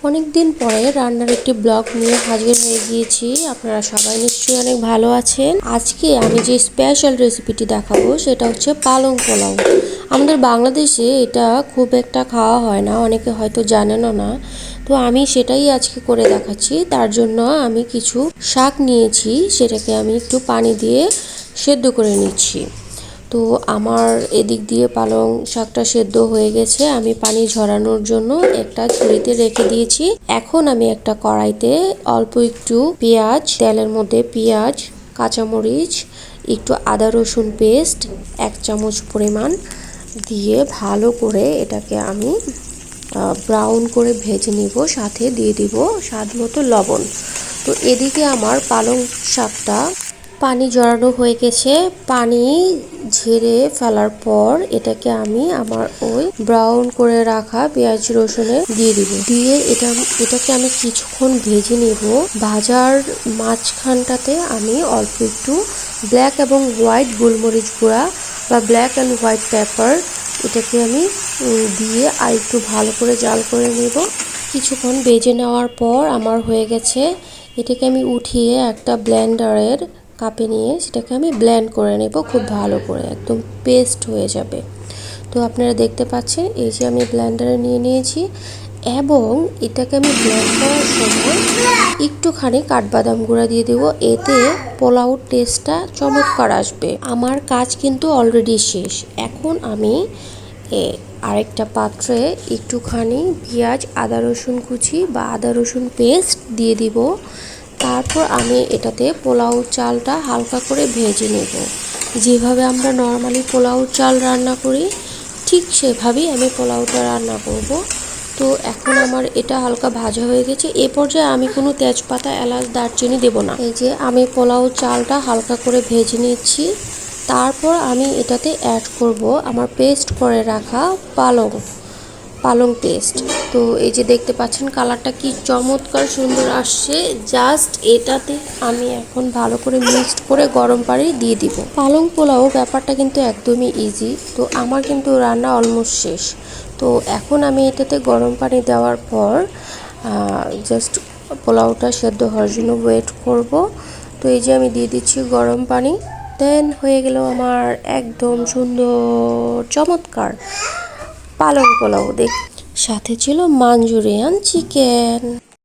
অনেকদিন পরে রান্নার একটি ব্লগ নিয়ে হাজির হয়ে গিয়েছি। আপনারা সবাই নিশ্চয়ই অনেক ভালো আছেন। আজকে আমি যে স্পেশাল রেসিপিটি দেখাবো সেটা হচ্ছে পালং পোলাও। আমাদের বাংলাদেশে এটা খুব একটা খাওয়া হয় না, অনেকে হয়তো জানেনও না। তো আমি সেটাই আজকে করে দেখাচ্ছি। তার জন্য আমি কিছু শাক নিয়েছি, সেটাকে আমি একটু পানি দিয়ে সেদ্ধ করে নিচ্ছি। তো আমার এদিক দিয়ে পালং শাকটা সেদ্ধ হয়ে গেছে, আমি পানি ঝরানোর জন্য একটা ঝুড়িতে রেখে দিয়েছি। এখন আমি একটা কড়াইতে অল্প একটু পেঁয়াজ, তেলের মধ্যে পেঁয়াজ, কাঁচামরিচ, একটু আদা রসুন পেস্ট 1 চামচ পরিমাণ দিয়ে ভালো করে এটাকে আমি ব্রাউন করে ভেজে নিব। সাথে দিয়ে দিব স্বাদ মতো লবণ। তো এদিকে আমার পালং শাকটা পানি জড়ানো হয়ে গেছে। পানি ঝেড়ে ফেলার পর এটাকে আমি আমার ওই ব্রাউন করে রাখা পেঁয়াজ রসুনে দিয়ে দিব। দিয়ে এটাকে আমি কিছুক্ষণ ভেজে নেব। ভাজার মাঝখানটাতে আমি অল্প একটু ব্ল্যাক এবং হোয়াইট গোলমরিচ গুঁড়া বা ব্ল্যাক অ্যান্ড হোয়াইট পেপার এটাকে আমি দিয়ে আর একটু ভালো করে জাল করে নেব। কিছুক্ষণ ভেজে নেওয়ার পর আমার হয়ে গেছে। এটাকে আমি উঠিয়ে একটা ব্লেন্ডারের কাপে নিয়ে সেটাকে আমি ব্লেন্ড করে নেব খুব ভালো করে, একদম পেস্ট হয়ে যাবে। তো আপনারা দেখতে পাচ্ছেন এই যে আমি ব্লেন্ডারে নিয়ে নিয়েছি এবং এটাকে আমি ব্লেন্ড করার সময় একটুখানি কাঠবাদাম গুঁড়া দিয়ে দেব। এতে পোলাওর টেস্টটা চমৎকার আসবে। আমার কাজ কিন্তু অলরেডি শেষ। এখন আমি আরেকটা পাত্রে একটুখানি পেঁয়াজ, আদা রসুন কুচি বা আদা রসুন পেস্ট দিয়ে দিব। তারপর আমি এটাতে পোলাও চালটা হালকা করে ভেজে নেব। যেভাবে আমরা নর্মালি পোলাও চাল রান্না করি ঠিক সেভাবেই আমি পোলাওটা রান্না করব। তো এখন আমার এটা হালকা ভাজা হয়ে গেছে। এ পর্যায়ে আমি কোনো তেজপাতা, এলাচ, দারচিনি দেব না। এই যে আমি পোলাও চালটা হালকা করে ভেজে নিচ্ছি। তারপর আমি এটাতে অ্যাড করব আমার পেস্ট করে রাখা পালং পেস্ট। তো এই যে দেখতে পাচ্ছেন কালারটা কি চমৎকার সুন্দর আসছে। জাস্ট এটাতে আমি এখন ভালো করে মিক্সড করে গরম পানি দিয়ে দিব। পালং পোলাও ব্যাপারটা কিন্তু একদমই ইজি। তো আমার কিন্তু রান্না অলমোস্ট শেষ। তো এখন আমি এটাতে গরম পানি দেওয়ার পর জাস্ট পোলাওটা সেদ্ধ হওয়ার জন্য ওয়েট করব। তো এই যে আমি দিয়ে দিচ্ছি গরম পানি। দেন হয়ে গেল আমার একদম সুন্দর চমৎকার পালং পোলাও। সাথে ছিল মাঞ্চুরিয়ান চিকেন।